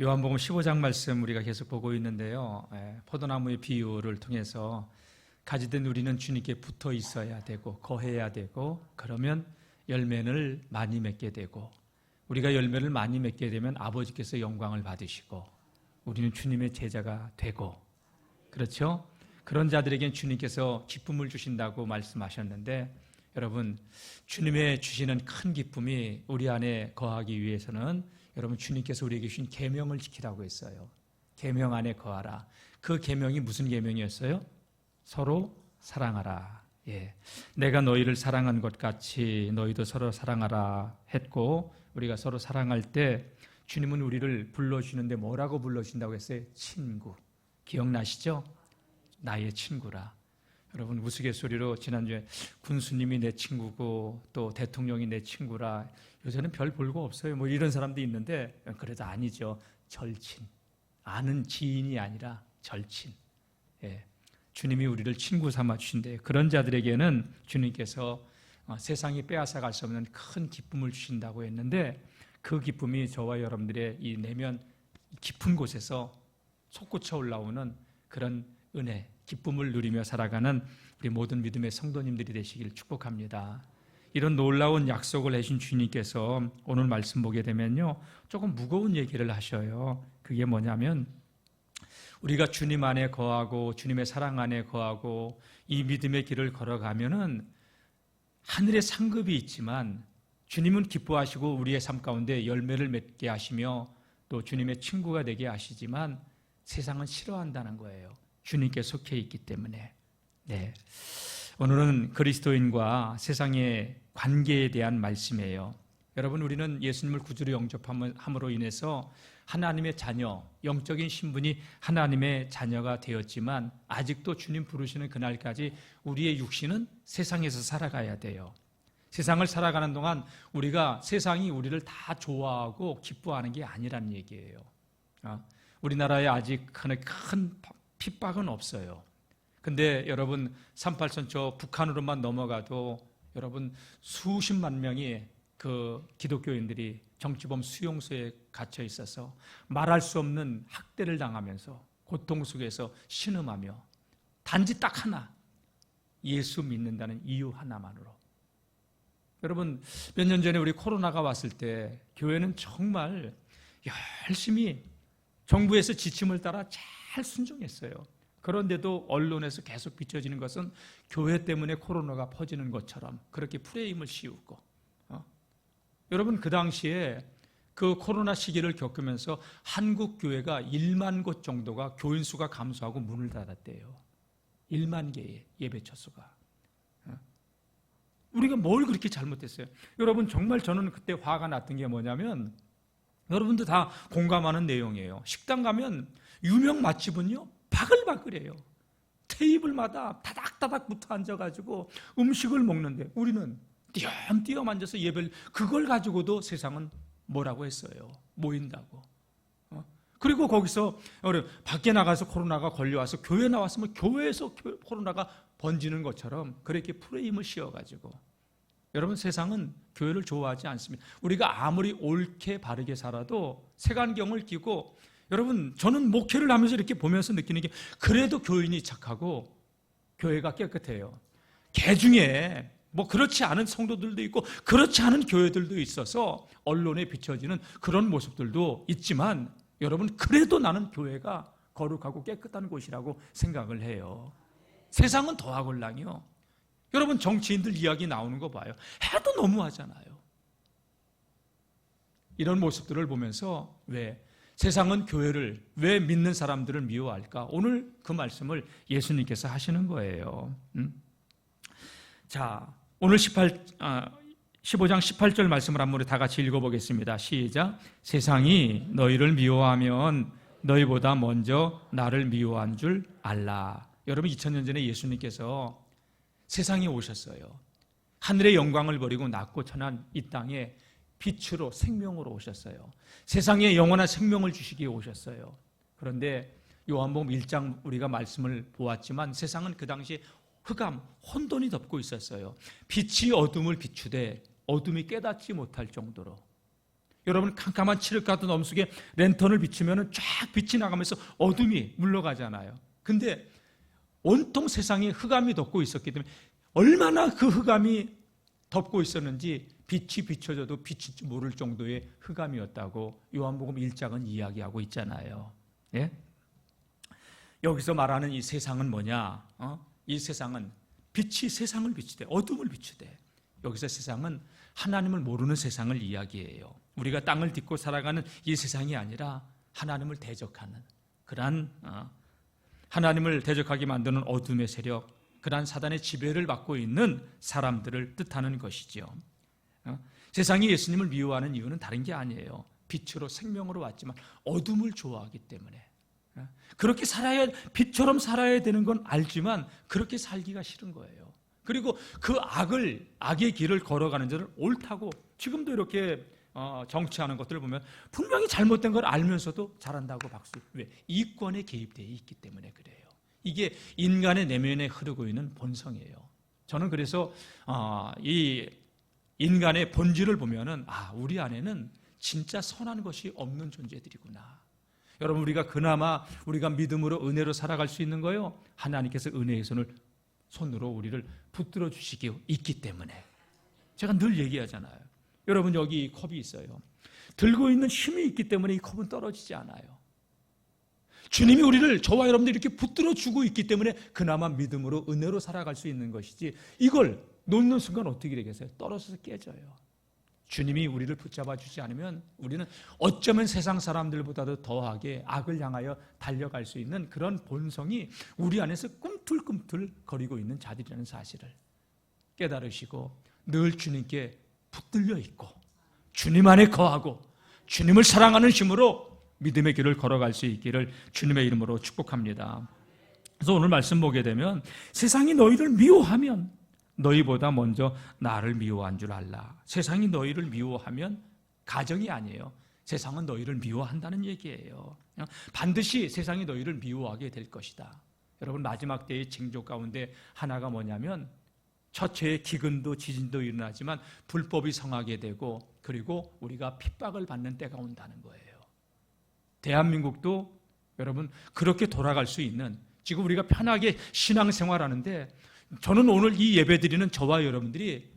요한복음 15장 말씀 우리가 계속 보고 있는데요. 포도나무의 비유를 통해서 가지된 우리는 주님께 붙어 있어야 되고 거해야 되고 그러면 열매를 많이 맺게 되고 우리가 열매를 많이 맺게 되면 아버지께서 영광을 받으시고 우리는 주님의 제자가 되고 그렇죠? 그런 자들에겐 주님께서 기쁨을 주신다고 말씀하셨는데 여러분 주님의 주시는 큰 기쁨이 우리 안에 거하기 위해서는 여러분 주님께서 우리에게 주신 계명을 지키라고 했어요. 계명 안에 거하라. 그 계명이 무슨 계명이었어요? 서로 사랑하라. 내가 너희를 사랑한 것 같이 너희도 서로 사랑하라 했고 우리가 서로 사랑할 때 주님은 우리를 불러주시는데 뭐라고 불러주신다고 했어요? 친구. 기억나시죠? 나의 친구라. 여러분 우스갯소리로 지난주에 군수님이 내 친구고 또 대통령이 내 친구라 요새는 별 볼거 없어요. 뭐 이런 사람도 있는데 그래도 아니죠. 절친. 아는 지인이 아니라 절친. 주님이 우리를 친구 삼아 주신대요. 그런 자들에게는 주님께서 세상이 빼앗아갈 수 없는 큰 기쁨을 주신다고 했는데 그 기쁨이 저와 여러분들의 이 내면 깊은 곳에서 솟구쳐 올라오는 그런 은혜, 기쁨을 누리며 살아가는 우리 모든 믿음의 성도님들이 되시길 축복합니다. 이런 놀라운 약속을 해주신 주님께서 오늘 말씀 보게 되면요 조금 무거운 얘기를 하셔요. 그게 뭐냐면 우리가 주님 안에 거하고 주님의 사랑 안에 거하고 이 믿음의 길을 걸어가면은 하늘에 상급이 있지만 주님은 기뻐하시고 우리의 삶 가운데 열매를 맺게 하시며 또 주님의 친구가 되게 하시지만 세상은 싫어한다는 거예요. 주님께 속해 있기 때문에. 오늘은 그리스도인과 세상의 관계에 대한 말씀이에요. 여러분 우리는 예수님을 구주로 영접함으로 인해서 하나님의 자녀, 영적인 신분이 하나님의 자녀가 되었지만 아직도 주님 부르시는 그날까지 우리의 육신은 세상에서 살아가야 돼요. 세상을 살아가는 동안 우리가 세상이 우리를 다 좋아하고 기뻐하는 게 아니라는 얘기예요. 우리나라에 아직 큰 핍박은 없어요. 근데 여러분 38선 저 북한으로만 넘어가도 여러분 수십만 명이 그 기독교인들이 정치범 수용소에 갇혀 있어서 말할 수 없는 학대를 당하면서 고통 속에서 신음하며 단지 딱 하나 예수 믿는다는 이유 하나만으로. 여러분 몇 년 전에 우리 코로나가 왔을 때 교회는 정말 열심히 정부에서 지침을 따라 잘 순종했어요. 그런데도 언론에서 계속 비춰지는 것은 교회 때문에 코로나가 퍼지는 것처럼 그렇게 프레임을 씌우고 여러분 그 당시에 그 코로나 시기를 겪으면서 한국 교회가 1만 곳 정도가 교인 수가 감소하고 문을 닫았대요. 1만 개의 예배처 수가. 우리가 뭘 그렇게 잘못했어요? 여러분 정말 저는 그때 화가 났던 게 뭐냐면 여러분도 다 공감하는 내용이에요. 식당 가면 유명 맛집은요 바글바글해요. 테이블마다 다닥다닥 붙어 앉아가지고 음식을 먹는데 우리는 띄엄띄엄 앉아서 예배를 그걸 가지고도 세상은 뭐라고 했어요. 모인다고. 그리고 거기서 밖에 나가서 코로나가 걸려와서 교회 나왔으면 교회에서 코로나가 번지는 것처럼 그렇게 프레임을 씌워가지고 여러분 세상은 교회를 좋아하지 않습니다. 우리가 아무리 옳게 바르게 살아도 색안경을 끼고 여러분 저는 목회를 하면서 이렇게 보면서 느끼는 게 그래도 교인이 착하고 교회가 깨끗해요. 개 중에 뭐 그렇지 않은 성도들도 있고 그렇지 않은 교회들도 있어서 언론에 비춰지는 그런 모습들도 있지만 여러분 그래도 나는 교회가 거룩하고 깨끗한 곳이라고 생각을 해요. 세상은 더하걸랑이요. 여러분 정치인들 이야기 나오는 거 봐요. 해도 너무하잖아요. 이런 모습들을 보면서 왜 세상은 교회를 왜 믿는 사람들을 미워할까? 오늘 그 말씀을 예수님께서 하시는 거예요. 자, 오늘 15장 18절 말씀을 한번 다 같이 읽어보겠습니다. 시작. 세상이 너희를 미워하면 너희보다 먼저 나를 미워한 줄 알라. 여러분 2000년 전에 예수님께서 세상에 오셨어요. 하늘의 영광을 버리고 낮고 천한 이 땅에 빛으로 생명으로 오셨어요. 세상에 영원한 생명을 주시기에 오셨어요. 그런데 요한복음 1장 우리가 말씀을 보았지만 세상은 그 당시에 흑암, 혼돈이 덮고 있었어요. 빛이 어둠을 비추되 어둠이 깨닫지 못할 정도로 여러분, 캄캄한 칠흑 같은 엄속에 랜턴을 비추면 쫙 빛이 나가면서 어둠이 물러가잖아요. 근데 온통 세상에 흑암이 덮고 있었기 때문에 얼마나 그 흑암이 덮고 있었는지 빛이 비춰져도 빛인 줄 모를 정도의 흑암이었다고 요한복음 1장은 이야기하고 있잖아요. 예? 여기서 말하는 이 세상은 뭐냐? 이 세상은 빛이 세상을 비추되 어둠을 비추되, 여기서 세상은 하나님을 모르는 세상을 이야기해요. 우리가 땅을 딛고 살아가는 이 세상이 아니라 하나님을 대적하는 그러한 하나님을 대적하게 만드는 어둠의 세력, 그러한 사단의 지배를 받고 있는 사람들을 뜻하는 것이죠. 세상이 예수님을 미워하는 이유는 다른 게 아니에요. 빛으로 생명으로 왔지만 어둠을 좋아하기 때문에. 그렇게 살아야, 빛처럼 살아야 되는 건 알지만 그렇게 살기가 싫은 거예요. 그리고 그 악의 길을 걸어가는 자를 옳다고, 지금도 이렇게 정치하는 것들을 보면 분명히 잘못된 걸 알면서도 잘한다고 박수. 왜? 이권에 개입되어 있기 때문에 그래요. 이게 인간의 내면에 흐르고 있는 본성이에요. 저는 그래서 이 인간의 본질을 보면은 우리 안에는 진짜 선한 것이 없는 존재들이구나. 여러분, 우리가 그나마 우리가 믿음으로 은혜로 살아갈 수 있는 거요, 하나님께서 은혜의 손으로 우리를 붙들어 주시기 있기 때문에. 제가 늘 얘기하잖아요. 여러분, 여기 이 컵이 있어요. 들고 있는 힘이 있기 때문에 이 컵은 떨어지지 않아요. 주님이 우리를, 저와 여러분들 이렇게 붙들어 주고 있기 때문에 그나마 믿음으로 은혜로 살아갈 수 있는 것이지, 이걸 놓는 순간 어떻게 되겠어요? 떨어져서 깨져요. 주님이 우리를 붙잡아 주지 않으면 우리는 어쩌면 세상 사람들보다도 더하게 악을 향하여 달려갈 수 있는 그런 본성이 우리 안에서 꿈틀꿈틀 거리고 있는 자들이라는 사실을 깨달으시고 늘 주님께 붙들려 있고 주님 안에 거하고 주님을 사랑하는 힘으로 믿음의 길을 걸어갈 수 있기를 주님의 이름으로 축복합니다. 그래서 오늘 말씀 보게 되면, 세상이 너희를 미워하면 너희보다 먼저 나를 미워한 줄 알라. 세상이 너희를 미워하면 가정이 아니에요. 세상은 너희를 미워한다는 얘기예요. 반드시 세상이 너희를 미워하게 될 것이다. 여러분, 마지막 때의 징조 가운데 하나가 뭐냐면, 처처의 기근도 지진도 일어나지만 불법이 성하게 되고, 그리고 우리가 핍박을 받는 때가 온다는 거예요. 대한민국도 여러분 그렇게 돌아갈 수 있는, 지금 우리가 편하게 신앙생활하는데, 저는 오늘 이 예배드리는 저와 여러분들이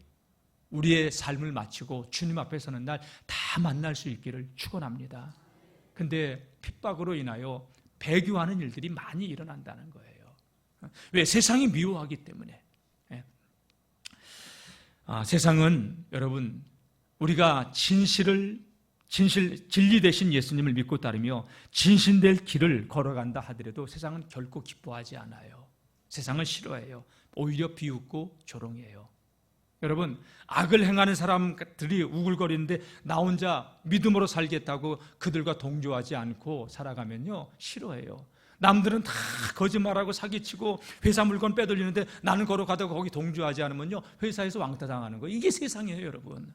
우리의 삶을 마치고 주님 앞에 서는 날 다 만날 수 있기를 축원합니다. 근데 핍박으로 인하여 배교하는 일들이 많이 일어난다는 거예요. 왜? 세상이 미워하기 때문에. 세상은 여러분, 우리가 진리 대신 예수님을 믿고 따르며 진실될 길을 걸어간다 하더라도 세상은 결코 기뻐하지 않아요. 세상은 싫어해요. 오히려 비웃고 조롱해요. 여러분, 악을 행하는 사람들이 우글거리는데 나 혼자 믿음으로 살겠다고 그들과 동조하지 않고 살아가면요, 싫어해요. 남들은 다 거짓말하고 사기치고 회사 물건 빼돌리는데 나는 걸어가다가 거기 동조하지 않으면요, 회사에서 왕따 당하는 거예요. 이게 세상이에요, 여러분.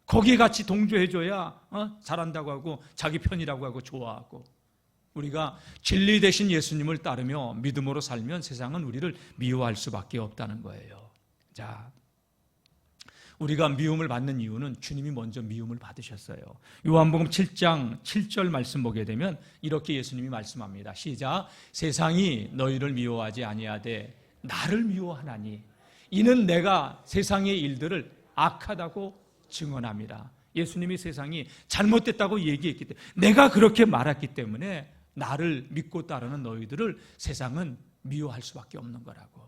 거기에 같이 동조해줘야 잘한다고 하고 자기 편이라고 하고 좋아하고. 우리가 진리 대신 예수님을 따르며 믿음으로 살면 세상은 우리를 미워할 수밖에 없다는 거예요. 자, 우리가 미움을 받는 이유는 주님이 먼저 미움을 받으셨어요. 요한복음 7장 7절 말씀 보게 되면 이렇게 예수님이 말씀합니다. 시작. 세상이 너희를 미워하지 아니하되 나를 미워하나니 이는 내가 세상의 일들을 악하다고 증언합니다. 예수님이 세상이 잘못됐다고 얘기했기 때문에, 내가 그렇게 말했기 때문에 나를 믿고 따르는 너희들을 세상은 미워할 수밖에 없는 거라고.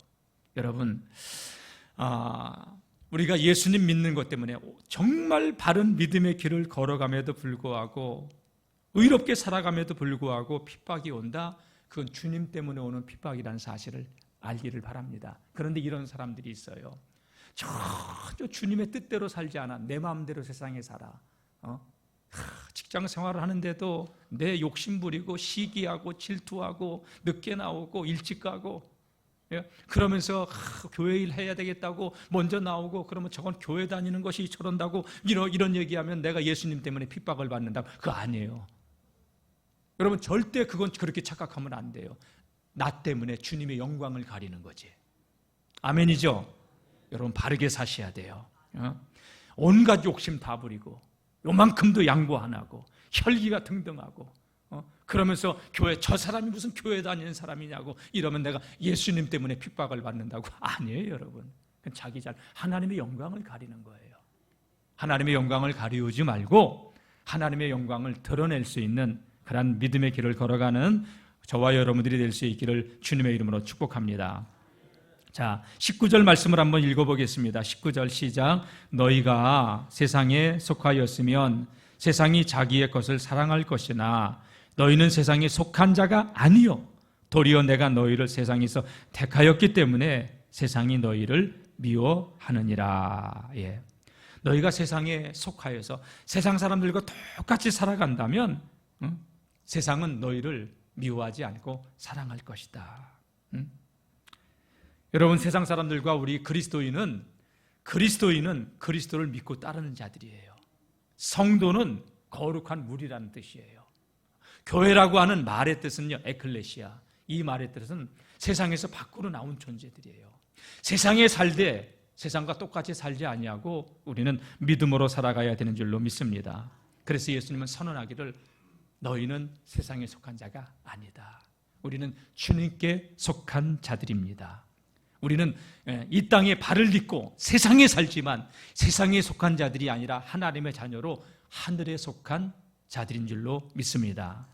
여러분, 우리가 예수님 믿는 것 때문에 정말 바른 믿음의 길을 걸어감에도 불구하고, 의롭게 살아감에도 불구하고 핍박이 온다? 그건 주님 때문에 오는 핍박이라는 사실을 알기를 바랍니다. 그런데 이런 사람들이 있어요. 전혀 주님의 뜻대로 살지 않아. 내 마음대로 세상에 살아. 직장 생활을 하는데도 내 욕심 부리고 시기하고 질투하고 늦게 나오고 일찍 가고, 그러면서 교회 일 해야 되겠다고 먼저 나오고, 그러면 저건 교회 다니는 것이 저런다고 이런 얘기하면 내가 예수님 때문에 핍박을 받는다. 그거 아니에요. 여러분, 절대 그건 그렇게 착각하면 안 돼요. 나 때문에 주님의 영광을 가리는 거지. 아멘이죠? 여러분, 바르게 사셔야 돼요. 온갖 욕심 다 부리고 요만큼도 양보 안 하고 혈기가 등등하고 그러면서 교회 저 사람이 무슨 교회 다니는 사람이냐고 이러면 내가 예수님 때문에 핍박을 받는다고. 아니에요, 여러분. 자기 하나님의 영광을 가리는 거예요. 하나님의 영광을 가리우지 말고 하나님의 영광을 드러낼 수 있는 그런 믿음의 길을 걸어가는 저와 여러분들이 될 수 있기를 주님의 이름으로 축복합니다. 자, 19절 말씀을 한번 읽어보겠습니다. 19절 시작. 너희가 세상에 속하였으면 세상이 자기의 것을 사랑할 것이나 너희는 세상에 속한 자가 아니요 도리어 내가 너희를 세상에서 택하였기 때문에 세상이 너희를 미워하느니라. 예. 너희가 세상에 속하여서 세상 사람들과 똑같이 살아간다면 세상은 너희를 미워하지 않고 사랑할 것이다. 여러분, 세상 사람들과 우리 그리스도인은 그리스도를 믿고 따르는 자들이에요. 성도는 거룩한 무리라는 뜻이에요. 교회라고 하는 말의 뜻은요, 에클레시아. 이 말의 뜻은 세상에서 밖으로 나온 존재들이에요. 세상에 살되 세상과 똑같이 살지 아니하고 우리는 믿음으로 살아가야 되는 줄로 믿습니다. 그래서 예수님은 선언하기를 너희는 세상에 속한 자가 아니다. 우리는 주님께 속한 자들입니다. 우리는 이 땅에 발을 딛고 세상에 살지만 세상에 속한 자들이 아니라 하나님의 자녀로 하늘에 속한 자들인 줄로 믿습니다.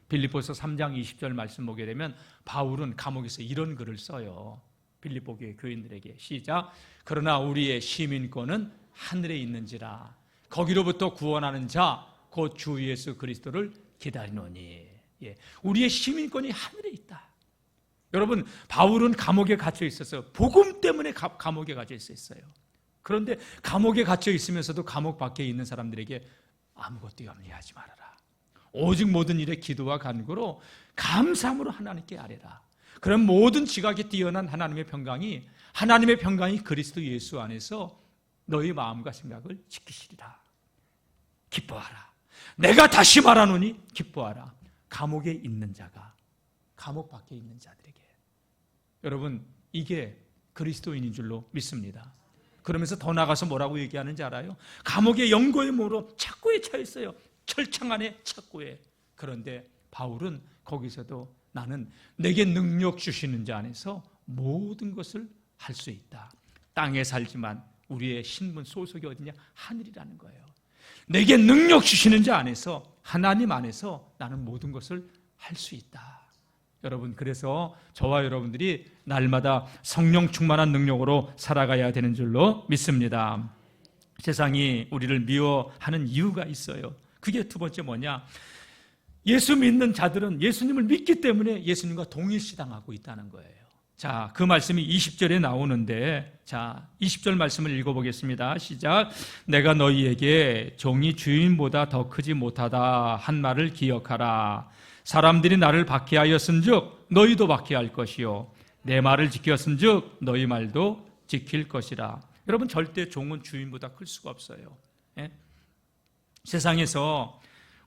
빌립보서 3장 20절 말씀 보게 되면 바울은 감옥에서 이런 글을 써요. 빌립보 교회 교인들에게 시작. 그러나 우리의 시민권은 하늘에 있는지라 거기로부터 구원하는 자 곧 주 예수 그리스도를 기다리노니. 예, 우리의 시민권이 하늘에 있다. 여러분, 바울은 감옥에 갇혀 있었어요. 복음 때문에 감옥에 갇혀 있었어요. 그런데 감옥에 갇혀 있으면서도 감옥 밖에 있는 사람들에게 아무것도 염려하지 말아라. 오직 모든 일에 기도와 간구로 감사함으로 하나님께 아뢰라. 그럼 모든 지각에 뛰어난 하나님의 평강이 그리스도 예수 안에서 너희 마음과 생각을 지키시리라. 기뻐하라. 내가 다시 말하노니 기뻐하라. 감옥에 있는 자가 감옥 밖에 있는 자들에게. 여러분, 이게 그리스도인인 줄로 믿습니다. 그러면서 더 나가서 뭐라고 얘기하는지 알아요? 감옥의 영고의 몸으로 착고에 차 있어요. 철창 안에 착고에. 그런데 바울은 거기서도 나는 내게 능력 주시는 자 안에서 모든 것을 할 수 있다. 땅에 살지만 우리의 신분 소속이 어디냐? 하늘이라는 거예요. 내게 능력 주시는 자 안에서, 하나님 안에서 나는 모든 것을 할 수 있다. 여러분, 그래서 저와 여러분들이 날마다 성령 충만한 능력으로 살아가야 되는 줄로 믿습니다. 세상이 우리를 미워하는 이유가 있어요. 그게 두 번째 뭐냐? 예수 믿는 자들은 예수님을 믿기 때문에 예수님과 동일시당하고 있다는 거예요. 자, 그 말씀이 20절에 나오는데, 자, 20절 말씀을 읽어보겠습니다. 시작. 내가 너희에게 종이 주인보다 더 크지 못하다 한 말을 기억하라. 사람들이 나를 박해하였은즉 너희도 박해할 것이요 내 말을 지켰은즉 너희 말도 지킬 것이라. 여러분, 절대 종은 주인보다 클 수가 없어요. 예? 세상에서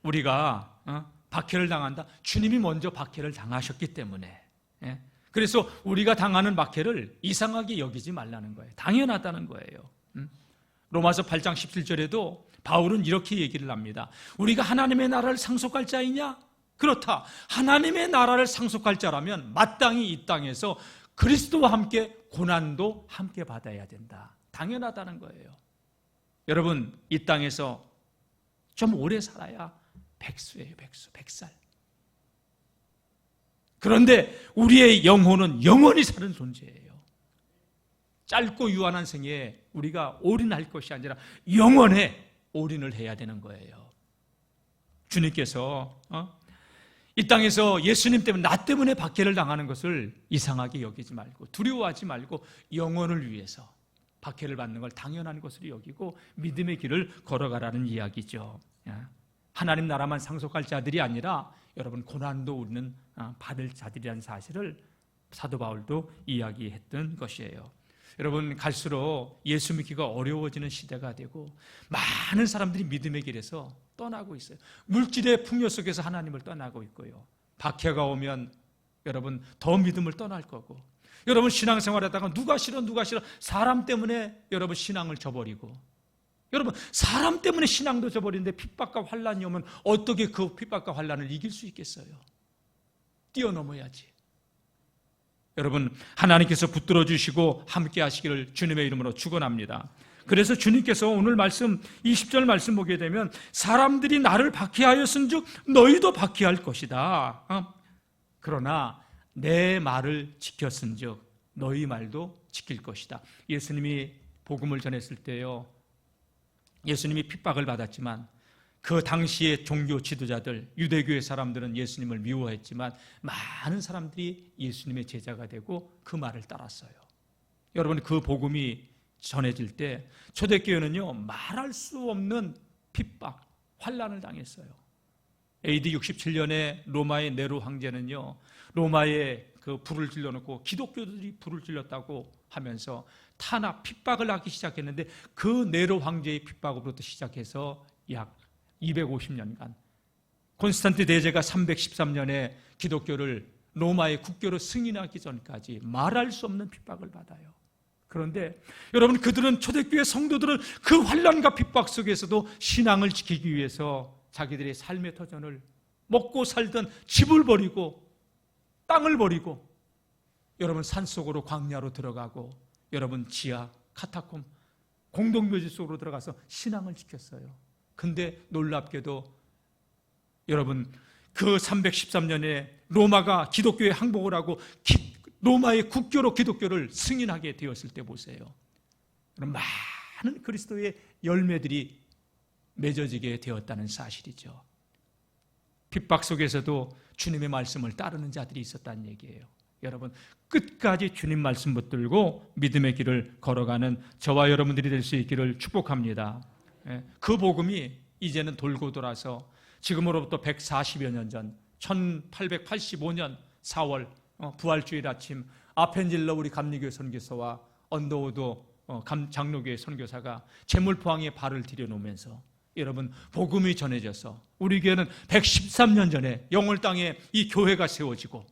우리가 박해를 당한다. 주님이 먼저 박해를 당하셨기 때문에. 예? 그래서 우리가 당하는 박해를 이상하게 여기지 말라는 거예요. 당연하다는 거예요. 로마서 8장 17절에도 바울은 이렇게 얘기를 합니다. 우리가 하나님의 나라를 상속할 자이냐? 그렇다. 하나님의 나라를 상속할 자라면 마땅히 이 땅에서 그리스도와 함께 고난도 함께 받아야 된다. 당연하다는 거예요. 여러분, 이 땅에서 좀 오래 살아야 백수예요. 백수, 100살. 그런데 우리의 영혼은 영원히 사는 존재예요. 짧고 유한한 생에 우리가 올인할 것이 아니라 영원에 올인을 해야 되는 거예요. 주님께서 이 땅에서 예수님 때문에, 나 때문에 박해를 당하는 것을 이상하게 여기지 말고 두려워하지 말고 영혼을 위해서 박해를 받는 걸 당연한 것으로 여기고 믿음의 길을 걸어가라는 이야기죠. 하나님 나라만 상속할 자들이 아니라 여러분, 고난도 우리는 받을 자들이라는 사실을 사도 바울도 이야기했던 것이에요. 여러분, 갈수록 예수 믿기가 어려워지는 시대가 되고 많은 사람들이 믿음의 길에서 떠나고 있어요. 물질의 풍요 속에서 하나님을 떠나고 있고요. 박해가 오면 여러분 더 믿음을 떠날 거고, 여러분 신앙생활 하다가 누가 싫어 사람 때문에 여러분 신앙을 저버리고, 여러분, 사람 때문에 신앙도 져버리는데 핍박과 환난이 오면 어떻게 그 핍박과 환난을 이길 수 있겠어요? 뛰어넘어야지. 여러분, 하나님께서 붙들어 주시고 함께 하시기를 주님의 이름으로 축원합니다. 그래서 주님께서 오늘 말씀 20절 말씀 보게 되면 사람들이 나를 박해하였은즉 너희도 박해할 것이다. 그러나 내 말을 지켰은즉 너희 말도 지킬 것이다. 예수님이 복음을 전했을 때요, 예수님이 핍박을 받았지만 그 당시의 종교 지도자들, 유대교의 사람들은 예수님을 미워했지만 많은 사람들이 예수님의 제자가 되고 그 말을 따랐어요. 여러분, 그 복음이 전해질 때 초대교회는요, 말할 수 없는 핍박, 환난을 당했어요. AD 67년에 로마의 네로 황제는요, 로마에 그 불을 질러놓고 기독교들이 불을 질렀다고 하면서 탄압, 핍박을 하기 시작했는데 그 네로 황제의 핍박으로부터 시작해서 약 250년간 콘스탄틴 대제가 313년에 기독교를 로마의 국교로 승인하기 전까지 말할 수 없는 핍박을 받아요. 그런데 여러분, 그들은, 초대교회 성도들은 그 환난과 핍박 속에서도 신앙을 지키기 위해서 자기들의 삶의 터전을, 먹고 살던 집을 버리고 땅을 버리고 여러분, 산속으로 광야로 들어가고 여러분, 지하 카타콤 공동묘지 속으로 들어가서 신앙을 지켰어요. 근데 놀랍게도 여러분, 그 313년에 로마가 기독교에 항복을 하고 로마의 국교로 기독교를 승인하게 되었을 때 보세요. 많은 그리스도의 열매들이 맺어지게 되었다는 사실이죠. 핍박 속에서도 주님의 말씀을 따르는 자들이 있었다는 얘기예요. 여러분, 끝까지 주님 말씀 붙들고 믿음의 길을 걸어가는 저와 여러분들이 될 수 있기를 축복합니다. 그 복음이 이제는 돌고 돌아서 지금으로부터 140여 년 전 1885년 4월 부활주일 아침 아펜질러 우리 감리교회 선교사와 언더우드 장로교회 선교사가 제물포항에 발을 들여놓으면서 여러분, 복음이 전해져서 우리 교회는 113년 전에 영월 땅에 이 교회가 세워지고,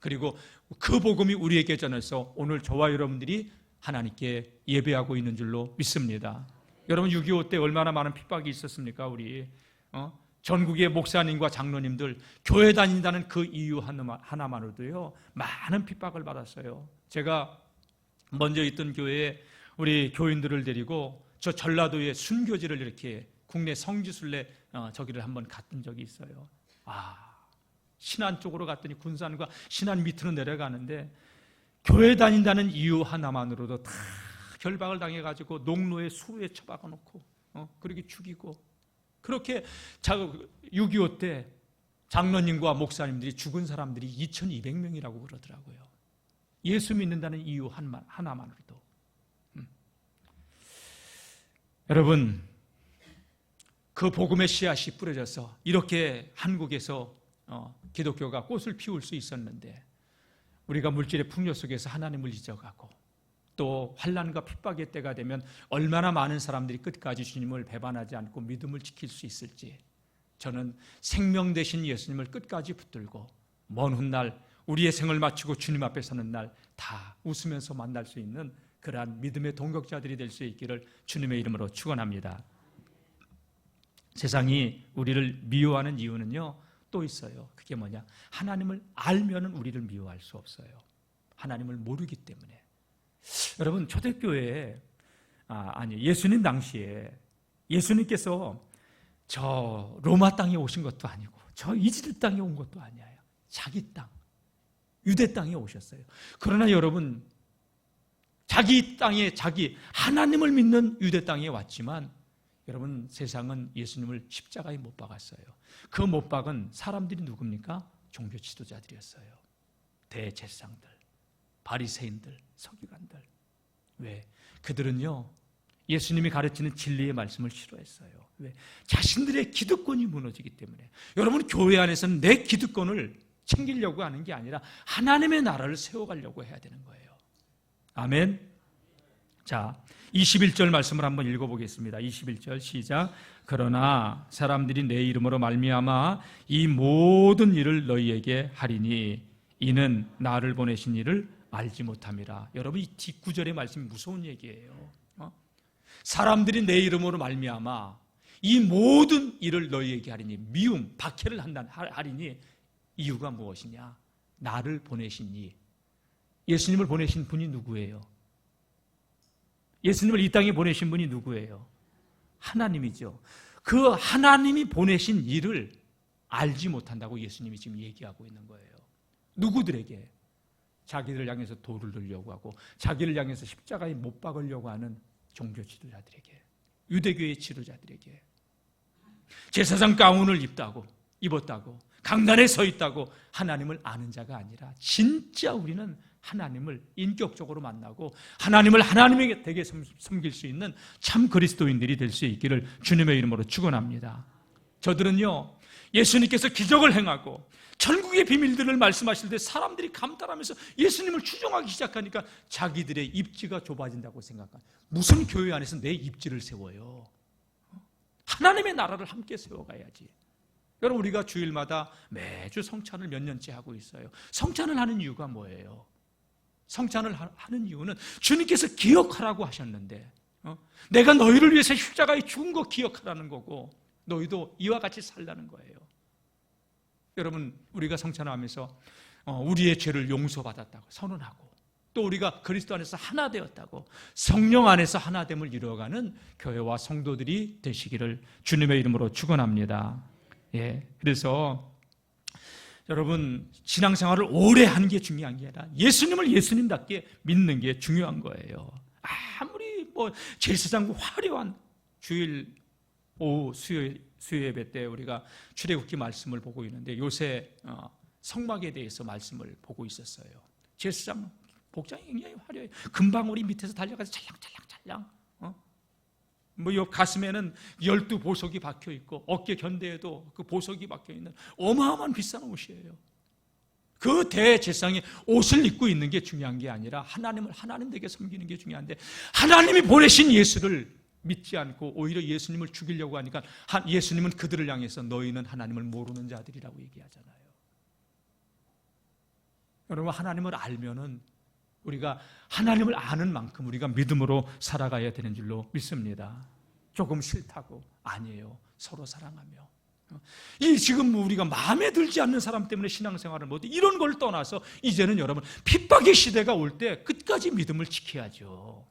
그리고 그 복음이 우리에게 전해서 오늘 저와 여러분들이 하나님께 예배하고 있는 줄로 믿습니다. 여러분, 6.25 때 얼마나 많은 핍박이 있었습니까? 우리 전국의 목사님과 장로님들 교회 다닌다는 그 이유 하나만으로도요, 많은 핍박을 받았어요. 제가 먼저 있던 교회에 우리 교인들을 데리고 저 전라도의 순교지를 이렇게 국내 성지순례 저기를 한번 갔던 적이 있어요. 신안 쪽으로 갔더니 군산과 신안 밑으로 내려가는데 교회 다닌다는 이유 하나만으로도 다 결박을 당해가지고 농로에 수로에 처박아 놓고 그렇게 죽이고, 그렇게 6.25 때 장로님과 목사님들이 죽은 사람들이 2,200명이라고 그러더라고요. 예수 믿는다는 이유 하나만으로도. 여러분, 그 복음의 씨앗이 뿌려져서 이렇게 한국에서 기독교가 꽃을 피울 수 있었는데, 우리가 물질의 풍요 속에서 하나님을 잊어가고 또 환난과 핍박의 때가 되면 얼마나 많은 사람들이 끝까지 주님을 배반하지 않고 믿음을 지킬 수 있을지, 저는 생명 되신 예수님을 끝까지 붙들고 먼 훗날 우리의 생을 마치고 주님 앞에 서는 날 다 웃으면서 만날 수 있는 그러한 믿음의 동역자들이 될 수 있기를 주님의 이름으로 축원합니다. 세상이 우리를 미워하는 이유는요, 또 있어요. 그게 뭐냐? 하나님을 알면 우리를 미워할 수 없어요. 하나님을 모르기 때문에. 여러분, 초대교회에 예수님 당시에 예수님께서 저 로마 땅에 오신 것도 아니고 저 이집트 땅에 온 것도 아니에요. 자기 땅, 유대 땅에 오셨어요. 그러나 여러분, 자기 땅에, 하나님을 믿는 유대 땅에 왔지만 여러분, 세상은 예수님을 십자가에 못 박았어요. 그 못 박은 사람들이 누굽니까? 종교 지도자들이었어요. 대제사장들, 바리새인들, 서기관들. 왜? 그들은요, 예수님이 가르치는 진리의 말씀을 싫어했어요. 왜? 자신들의 기득권이 무너지기 때문에. 여러분, 교회 안에서는 내 기득권을 챙기려고 하는 게 아니라 하나님의 나라를 세워가려고 해야 되는 거예요. 아멘. 자, 21절 말씀을 한번 읽어보겠습니다. 21절 시작. 그러나 사람들이 내 이름으로 말미암아 이 모든 일을 너희에게 하리니 이는 나를 보내신 이를 알지 못함이라. 여러분, 이 뒷구절의 말씀이 무서운 얘기예요. 사람들이 내 이름으로 말미암아 이 모든 일을 너희에게 하리니, 미움, 박해를 하리니 이유가 무엇이냐? 나를 보내신 이, 예수님을 보내신 분이 누구예요? 예수님을 이 땅에 보내신 분이 누구예요? 하나님이죠. 그 하나님이 보내신 일을 알지 못한다고 예수님이 지금 얘기하고 있는 거예요. 누구들에게? 자기들을 향해서 돌을 들려고 하고 자기를 향해서 십자가에 못 박으려고 하는 종교 지도자들에게, 유대교의 지도자들에게, 제사장 가운을 입었다고 강단에 서 있다고 하나님을 아는 자가 아니라, 진짜 우리는 하나님을 인격적으로 만나고 하나님을 하나님에게 되게 섬길 수 있는 참 그리스도인들이 될 수 있기를 주님의 이름으로 축원합니다. 저들은요, 예수님께서 기적을 행하고 천국의 비밀들을 말씀하실 때 사람들이 감탄하면서 예수님을 추종하기 시작하니까 자기들의 입지가 좁아진다고 생각합니다. 무슨 교회 안에서 내 입지를 세워요? 하나님의 나라를 함께 세워가야지. 여러분, 우리가 주일마다 매주 성찬을 몇 년째 하고 있어요. 성찬을 하는 이유가 뭐예요? 성찬을 하는 이유는 주님께서 기억하라고 하셨는데, 내가 너희를 위해서 십자가에 죽은 거 기억하라는 거고, 너희도 이와 같이 살라는 거예요. 여러분, 우리가 성찬을 하면서 우리의 죄를 용서받았다고 선언하고, 또 우리가 그리스도 안에서 하나 되었다고 성령 안에서 하나됨을 이루어가는 교회와 성도들이 되시기를 주님의 이름으로 축원합니다. 예, 그래서 여러분, 신앙생활을 오래 하는 게 중요한 게 아니라 예수님을 예수님답게 믿는 게 중요한 거예요. 아무리 제사장 화려한 주일 오후 수요 예배 때 우리가 출애굽기 말씀을 보고 있는데, 요새 성막에 대해서 말씀을 보고 있었어요. 제사장 복장이 굉장히 화려해요. 금방울이 밑에서 달려가서 찰랑찰랑찰랑, 요 가슴에는 12보석이 박혀 있고 어깨 견대에도 그 보석이 박혀 있는 어마어마한 비싼 옷이에요. 그 대제사장이 옷을 입고 있는 게 중요한 게 아니라 하나님을 하나님되게 섬기는 게 중요한데, 하나님이 보내신 예수를 믿지 않고 오히려 예수님을 죽이려고 하니까 예수님은 그들을 향해서 너희는 하나님을 모르는 자들이라고 얘기하잖아요. 여러분, 하나님을 알면은 우리가 하나님을 아는 만큼 우리가 믿음으로 살아가야 되는 줄로 믿습니다. 조금 싫다고? 아니에요. 서로 사랑하며. 지금 우리가 마음에 들지 않는 사람 때문에 신앙생활을 못해, 이런 걸 떠나서 이제는 여러분, 핍박의 시대가 올 때 끝까지 믿음을 지켜야죠.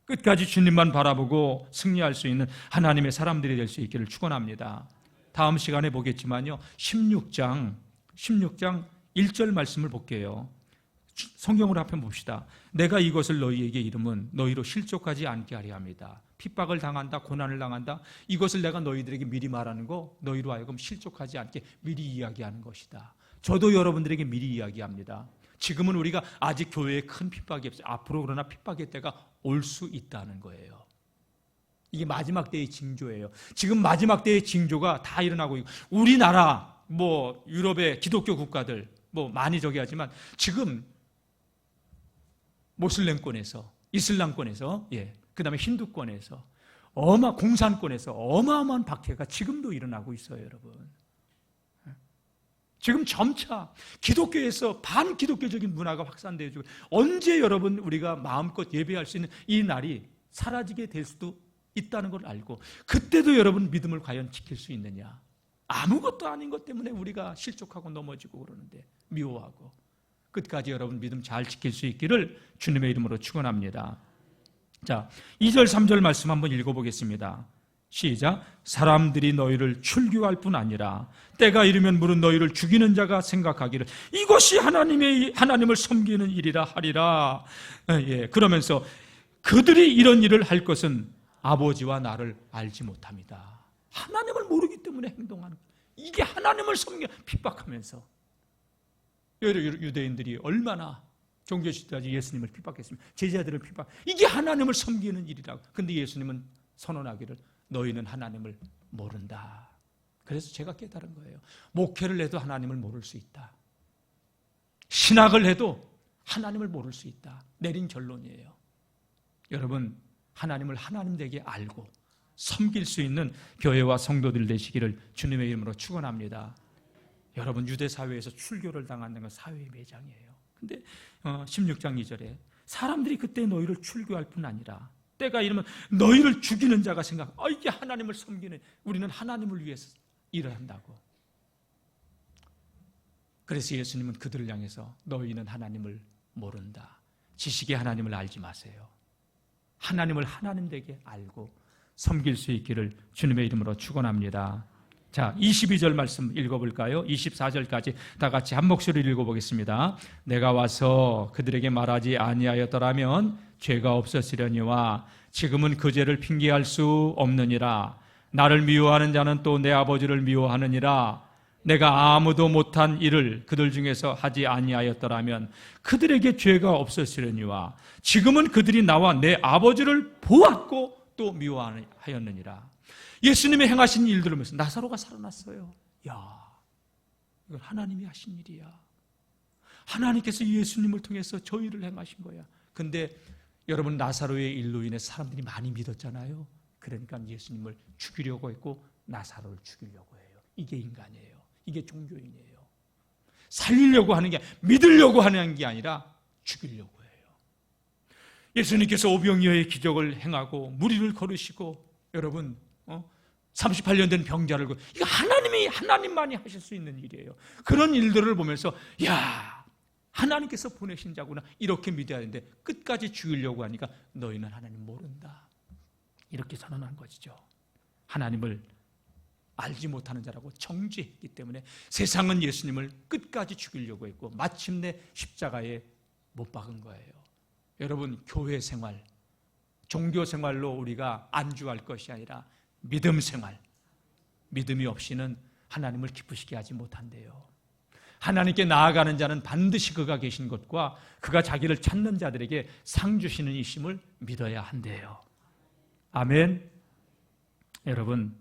끝까지 주님만 바라보고 승리할 수 있는 하나님의 사람들이 될 수 있기를 축원합니다. 다음 시간에 보겠지만요, 16장 1절 말씀을 볼게요. 성경으로 한편 봅시다. 내가 이것을 너희에게 이름은 너희로 실족하지 않게 하려 합니다. 핍박을 당한다, 고난을 당한다, 이것을 내가 너희들에게 미리 말하는 거, 너희로 하여금 실족하지 않게 미리 이야기하는 것이다. 저도 여러분들에게 미리 이야기합니다. 지금은 우리가 아직 교회에 큰 핍박이 없어요. 앞으로 그러나 핍박의 때가 올 수 있다는 거예요. 이게 마지막 때의 징조예요. 지금 마지막 때의 징조가 다 일어나고 있고, 우리나라, 유럽의 기독교 국가들, 많이 저기 하지만 지금 모슬렘권에서, 이슬람권에서, 그 다음에 힌두권에서, 공산권에서 어마어마한 박해가 지금도 일어나고 있어요, 여러분. 지금 점차 기독교에서 반기독교적인 문화가 확산되어지고, 언제 여러분 우리가 마음껏 예배할 수 있는 이 날이 사라지게 될 수도 있다는 걸 알고, 그때도 여러분 믿음을 과연 지킬 수 있느냐? 아무것도 아닌 것 때문에 우리가 실족하고 넘어지고 그러는데, 미워하고. 끝까지 여러분 믿음 잘 지킬 수 있기를 주님의 이름으로 축원합니다. 자, 2절 3절 말씀 한번 읽어보겠습니다. 시작. 사람들이 너희를 출교할 뿐 아니라 때가 이르면 물은 너희를 죽이는 자가 생각하기를 이것이 하나님을 섬기는 일이라 하리라. 그러면서 그들이 이런 일을 할 것은 아버지와 나를 알지 못합니다. 하나님을 모르기 때문에 행동하는 거예요. 이게 하나님을 핍박하면서, 유대인들이 얼마나 종교 지도자지 예수님을 핍박했습니다. 제자들을 이게 하나님을 섬기는 일이라고. 근데 예수님은 선언하기를 너희는 하나님을 모른다. 그래서 제가 깨달은 거예요. 목회를 해도 하나님을 모를 수 있다. 신학을 해도 하나님을 모를 수 있다. 내린 결론이에요. 여러분, 하나님을 하나님되게 알고 섬길 수 있는 교회와 성도들 되시기를 주님의 이름으로 축원합니다. 여러분, 유대 사회에서 출교를 당하는 건 사회의 매장이에요. 근데 16장 2절에 사람들이 그때 너희를 출교할 뿐 아니라 때가 이르면 너희를 죽이는 자가 이게 하나님을 섬기는, 우리는 하나님을 위해서 일을 한다고. 그래서 예수님은 그들을 향해서 너희는 하나님을 모른다. 지식의 하나님을 알지 마세요. 하나님을 하나님 되게 알고 섬길 수 있기를 주님의 이름으로 축원합니다. 자, 22절 말씀 읽어볼까요? 24절까지 다 같이 한 목소리로 읽어보겠습니다. 내가 와서 그들에게 말하지 아니하였더라면 죄가 없었으려니와 지금은 그 죄를 핑계할 수 없느니라. 나를 미워하는 자는 또 내 아버지를 미워하느니라. 내가 아무도 못한 일을 그들 중에서 하지 아니하였더라면 그들에게 죄가 없었으려니와 지금은 그들이 나와 내 아버지를 보았고 또 미워하였느니라. 예수님이 행하신 일들을 보면서 나사로가 살아났어요. 야, 이건 하나님이 하신 일이야. 하나님께서 예수님을 통해서 저 일을 행하신 거야. 근데 여러분, 나사로의 일로 인해 사람들이 많이 믿었잖아요. 그러니까 예수님을 죽이려고 했고 나사로를 죽이려고 해요. 이게 인간이에요. 이게 종교인이에요. 살리려고 하는 게, 믿으려고 하는 게 아니라 죽이려고 해요. 예수님께서 오병이어의 기적을 행하고 무리를 거르시고, 여러분 38년 된 병자를, 이거 하나님만이 하실 수 있는 일이에요. 그런 일들을 보면서 야, 하나님께서 보내신 자구나, 이렇게 믿어야 하는데 끝까지 죽이려고 하니까 너희는 하나님 모른다, 이렇게 선언한 것이죠. 하나님을 알지 못하는 자라고 정죄했기 때문에 세상은 예수님을 끝까지 죽이려고 했고 마침내 십자가에 못 박은 거예요. 여러분, 교회 생활, 종교 생활로 우리가 안주할 것이 아니라 믿음 생활, 믿음이 없이는 하나님을 기쁘시게 하지 못한대요. 하나님께 나아가는 자는 반드시 그가 계신 것과 그가 자기를 찾는 자들에게 상 주시는 이심을 믿어야 한대요. 아멘. 여러분,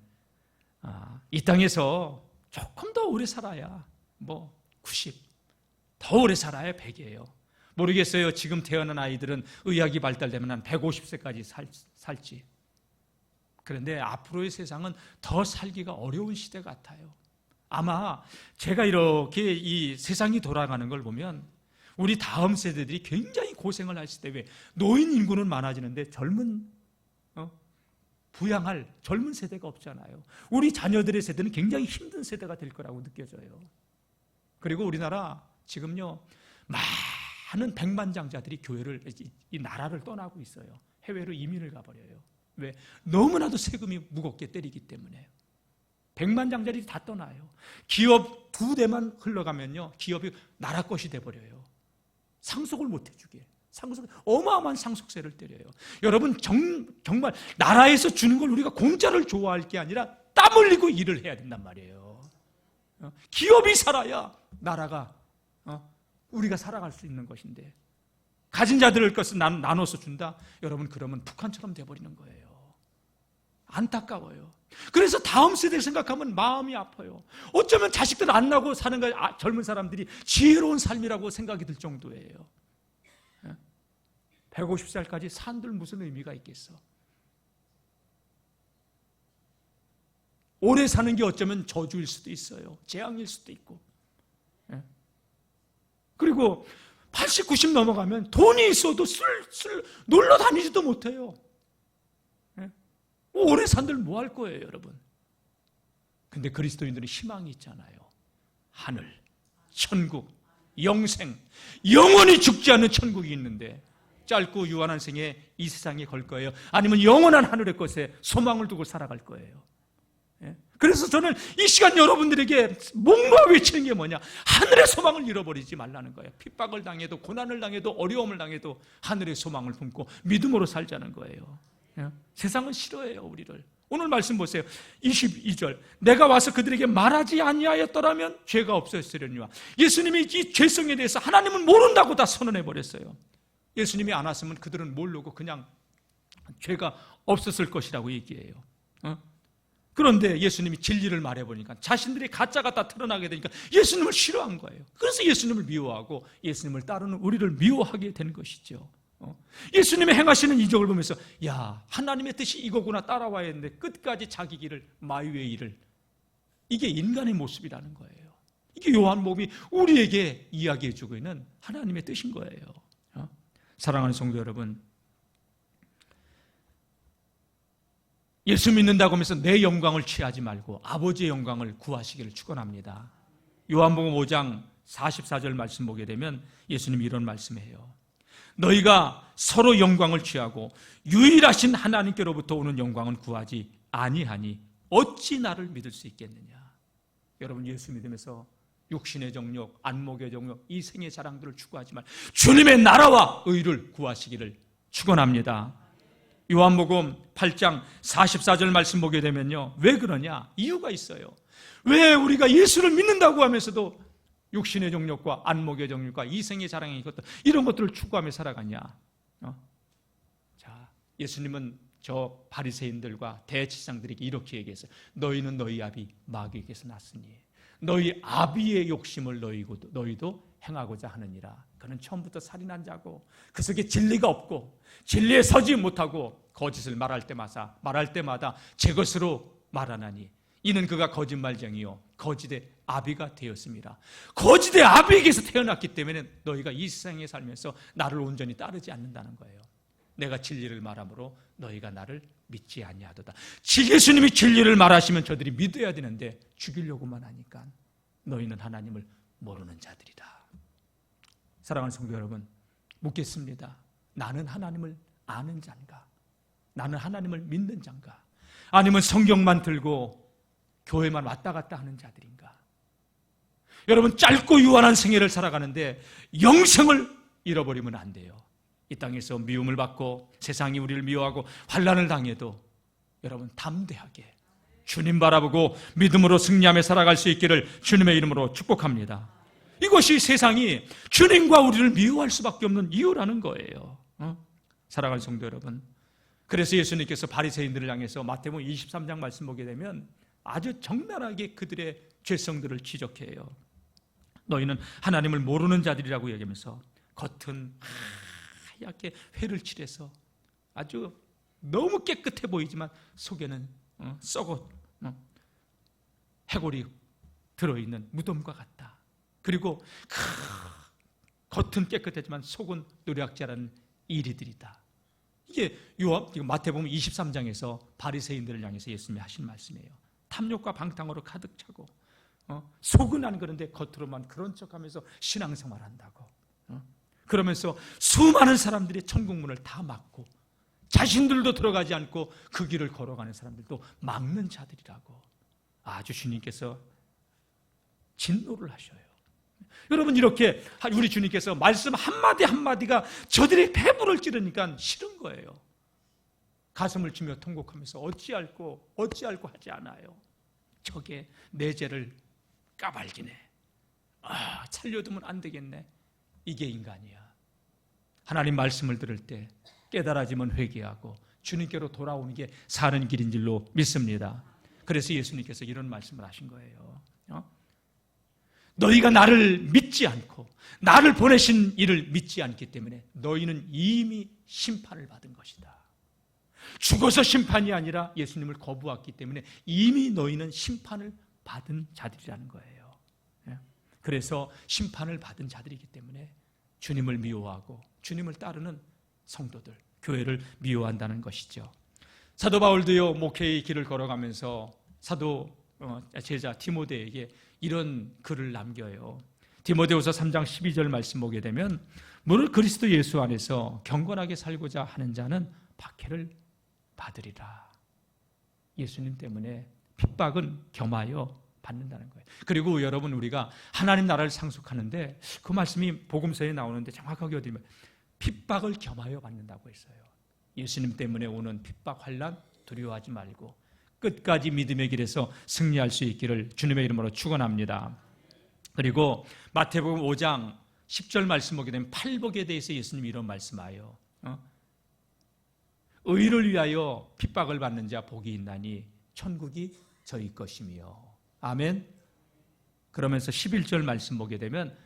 이 땅에서 조금 더 오래 살아야 90, 더 오래 살아야 100이에요. 모르겠어요. 지금 태어난 아이들은 의학이 발달되면 한 150세까지 살지. 그런데 앞으로의 세상은 더 살기가 어려운 시대 같아요. 아마 제가 이렇게 이 세상이 돌아가는 걸 보면 우리 다음 세대들이 굉장히 고생을 했을 때, 왜 노인 인구는 많아지는데 부양할 젊은 세대가 없잖아요. 우리 자녀들의 세대는 굉장히 힘든 세대가 될 거라고 느껴져요. 그리고 우리나라 지금요, 많은 백만장자들이 교회를, 이 나라를 떠나고 있어요. 해외로 이민을 가버려요. 왜? 너무나도 세금이 무겁게 때리기 때문에. 백만장자들이 다 떠나요. 기업 2대만 흘러가면요, 기업이 나라 것이 돼버려요. 상속을 못 해주게. 어마어마한 상속세를 때려요. 여러분, 정말 나라에서 주는 걸 우리가 공짜를 좋아할 게 아니라 땀 흘리고 일을 해야 된단 말이에요. 기업이 살아야 나라가, 우리가 살아갈 수 있는 것인데, 가진 자들의 것을 나눠서 준다? 여러분, 그러면 북한처럼 돼버리는 거예요. 안타까워요. 그래서 다음 세대를 생각하면 마음이 아파요. 어쩌면 자식들 안 낳고 사는 거, 젊은 사람들이 지혜로운 삶이라고 생각이 들 정도예요. 150살까지 산들 무슨 의미가 있겠어? 오래 사는 게 어쩌면 저주일 수도 있어요. 재앙일 수도 있고. 그리고 80, 90 넘어가면 돈이 있어도 놀러 다니지도 못해요. 오래 산들 뭐 할 거예요, 여러분? 근데 그리스도인들은 희망이 있잖아요. 하늘, 천국, 영생, 영원히 죽지 않는 천국이 있는데 짧고 유한한 생에 이 세상에 걸 거예요? 아니면 영원한 하늘의 것에 소망을 두고 살아갈 거예요? 그래서 저는 이 시간 여러분들에게 목놓아 외치는 게 뭐냐? 하늘의 소망을 잃어버리지 말라는 거예요. 핍박을 당해도, 고난을 당해도, 어려움을 당해도 하늘의 소망을 품고 믿음으로 살자는 거예요. 세상은 싫어해요, 우리를. 오늘 말씀 보세요. 22절. 내가 와서 그들에게 말하지 아니하였더라면 죄가 없었으려니와. 예수님이 이 죄성에 대해서 하나님은 모른다고 다 선언해버렸어요. 예수님이 안 왔으면 그들은 모르고 그냥 죄가 없었을 것이라고 얘기해요. 그런데 예수님이 진리를 말해보니까 자신들이 가짜가 다 드러나게 되니까 예수님을 싫어한 거예요. 그래서 예수님을 미워하고 예수님을 따르는 우리를 미워하게 된 것이죠. 예수님의 행하시는 이적을 보면서 야, 하나님의 뜻이 이거구나, 따라와야 했는데 끝까지 자기 길을, 마유의 일을. 이게 인간의 모습이라는 거예요. 이게 요한복음이 우리에게 이야기해주고 있는 하나님의 뜻인 거예요. 사랑하는 성도 여러분, 예수 믿는다고 하면서 내 영광을 취하지 말고 아버지의 영광을 구하시기를 축원합니다. 요한복음 5장 44절 말씀 보게 되면 예수님이 이런 말씀해요. 너희가 서로 영광을 취하고 유일하신 하나님께로부터 오는 영광은 구하지 아니하니 어찌 나를 믿을 수 있겠느냐. 여러분, 예수 믿으면서 육신의 정욕, 안목의 정욕, 이 생의 자랑들을 추구하지 말 주님의 나라와 의를 구하시기를 축원합니다. 요한복음 8장 44절 말씀 보게 되면요, 왜 그러냐? 이유가 있어요. 왜 우리가 예수를 믿는다고 하면서도 육신의 정욕과 안목의 정욕과 이생의 자랑의 것들, 이런 것들을 추구하며 살아가냐? 자, 예수님은 저 바리새인들과 대제사장들에게 이렇게 얘기했어요. 너희는 너희 아비 마귀에게서 났으니 너희 아비의 욕심을 너희도 행하고자 하느니라. 그는 처음부터 살인한 자고 그 속에 진리가 없고 진리에 서지 못하고 거짓을 말할 때마다 제 것으로 말하나니 이는 그가 거짓말쟁이요 거짓의 아비가 되었습니다. 거짓의 아비에게서 태어났기 때문에 너희가 이 세상에 살면서 나를 온전히 따르지 않는다는 거예요. 내가 진리를 말함으로 너희가 나를 믿지 아니하도다. 예수님이 진리를 말하시면 저들이 믿어야 되는데 죽이려고만 하니까 너희는 하나님을 모르는 자들이다. 사랑하는 성도 여러분, 묻겠습니다. 나는 하나님을 아는 자인가? 나는 하나님을 믿는 자인가? 아니면 성경만 들고 교회만 왔다 갔다 하는 자들인가? 여러분, 짧고 유한한 생애를 살아가는데 영생을 잃어버리면 안 돼요. 이 땅에서 미움을 받고 세상이 우리를 미워하고 환난을 당해도 여러분 담대하게 주님 바라보고 믿음으로 승리하며 살아갈 수 있기를 주님의 이름으로 축복합니다. 이것이 세상이 주님과 우리를 미워할 수밖에 없는 이유라는 거예요. 사랑하는 성도 여러분, 그래서 예수님께서 바리새인들을 향해서 마태복음 23장 말씀 보게 되면 아주 적나라하게 그들의 죄성들을 지적해요. 너희는 하나님을 모르는 자들이라고 얘기하면서 겉은 하얗게 회를 칠해서 아주 너무 깨끗해 보이지만 속에는 썩어 해골이 들어있는 무덤과 같다. 그리고 겉은 깨끗하지만 속은 노략질하는 이리들이다. 이게 마태복음 23장에서 바리새인들을 향해서 예수님이 하신 말씀이에요. 탐욕과 방탕으로 가득 차고 속은 안 그런데 겉으로만 그런 척하면서 신앙생활한다고. 그러면서 수많은 사람들이 천국문을 다 막고 자신들도 들어가지 않고 그 길을 걸어가는 사람들도 막는 자들이라고 아주 주님께서 진노를 하셔요. 여러분, 이렇게 우리 주님께서 말씀 한마디 한마디가 저들의 배부를 찌르니까 싫은 거예요. 가슴을 치며 통곡하면서 어찌할꼬 하지 않아요. 저게 내 죄를 까발기네. 살려두면 안 되겠네. 이게 인간이야. 하나님 말씀을 들을 때 깨달아지면 회개하고 주님께로 돌아오는 게 사는 길인 줄로 믿습니다. 그래서 예수님께서 이런 말씀을 하신 거예요. 너희가 나를 믿지 않고 나를 보내신 이를 믿지 않기 때문에 너희는 이미 심판을 받은 것이다. 죽어서 심판이 아니라 예수님을 거부했기 때문에 이미 너희는 심판을 받은 자들이라는 거예요. 그래서 심판을 받은 자들이기 때문에 주님을 미워하고 주님을 따르는 성도들, 교회를 미워한다는 것이죠. 사도 바울도요, 목회의 길을 걸어가면서 사도 제자 디모데에게 이런 글을 남겨요. 디모데후서 3장 12절 말씀 보게 되면 무릇 그리스도 예수 안에서 경건하게 살고자 하는 자는 박해를 받으리라. 예수님 때문에 핍박은 겸하여 받는다는 거예요. 그리고 여러분, 우리가 하나님 나라를 상속하는데 그 말씀이 복음서에 나오는데 정확하게 어디면 핍박을 겸하여 받는다고 했어요. 예수님 때문에 오는 핍박, 환난 두려워하지 말고 끝까지 믿음의 길에서 승리할 수 있기를 주님의 이름으로 축원합니다. 그리고 마태복음 5장 10절 말씀 보게 되면 팔복에 대해서 예수님이 이런 말씀하여 의를 위하여 핍박을 받는 자 복이 있나니 천국이 저희 것이며. 아멘. 그러면서 11절 말씀 보게 되면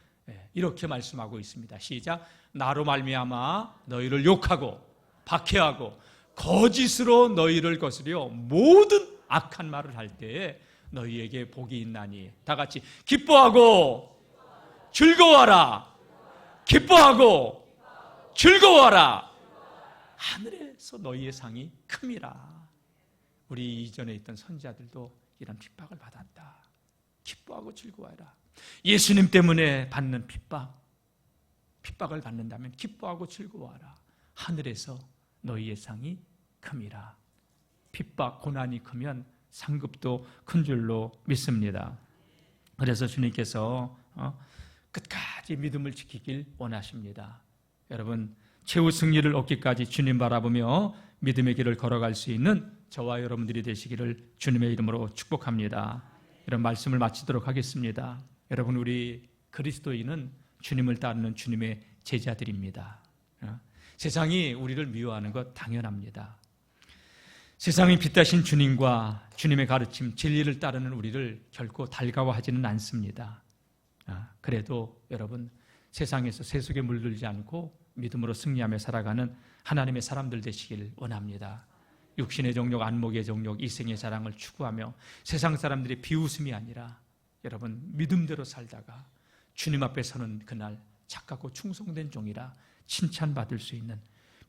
이렇게 말씀하고 있습니다. 시작. 나로 말미암아 너희를 욕하고 박해하고 거짓으로 너희를 거스려 모든 악한 말을 할 때에 너희에게 복이 있나니. 다 같이 기뻐하고 즐거워하라. 기뻐하고 즐거워하라. 하늘에서 너희의 상이 큼이라. 우리 이전에 있던 선지자들도 이런 핍박을 받았다. 기뻐하고 즐거워해라. 예수님 때문에 받는 핍박을 받는다면 기뻐하고 즐거워하라. 하늘에서 너희의 상이 큼이라. 핍박, 고난이 크면 상급도 큰 줄로 믿습니다. 그래서 주님께서 끝까지 믿음을 지키길 원하십니다. 여러분, 최후 승리를 얻기까지 주님 바라보며 믿음의 길을 걸어갈 수 있는 저와 여러분들이 되시기를 주님의 이름으로 축복합니다. 이런 말씀을 마치도록 하겠습니다. 여러분, 우리 그리스도인은 주님을 따르는 주님의 제자들입니다. 세상이 우리를 미워하는 것 당연합니다. 세상이 빛 대신 주님과 주님의 가르침, 진리를 따르는 우리를 결코 달가워하지는 않습니다. 그래도 여러분, 세상에서 세속에 물들지 않고 믿음으로 승리하며 살아가는 하나님의 사람들 되시길 원합니다. 육신의 정욕, 안목의 정욕, 이생의 자랑을 추구하며 세상 사람들의 비웃음이 아니라 여러분, 믿음대로 살다가 주님 앞에 서는 그날 착하고 충성된 종이라 칭찬받을 수 있는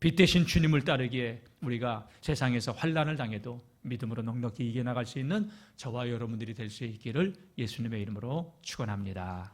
빛 대신 주님을 따르기에 우리가 세상에서 환난을 당해도 믿음으로 넉넉히 이겨나갈 수 있는 저와 여러분들이 될 수 있기를 예수님의 이름으로 축원합니다.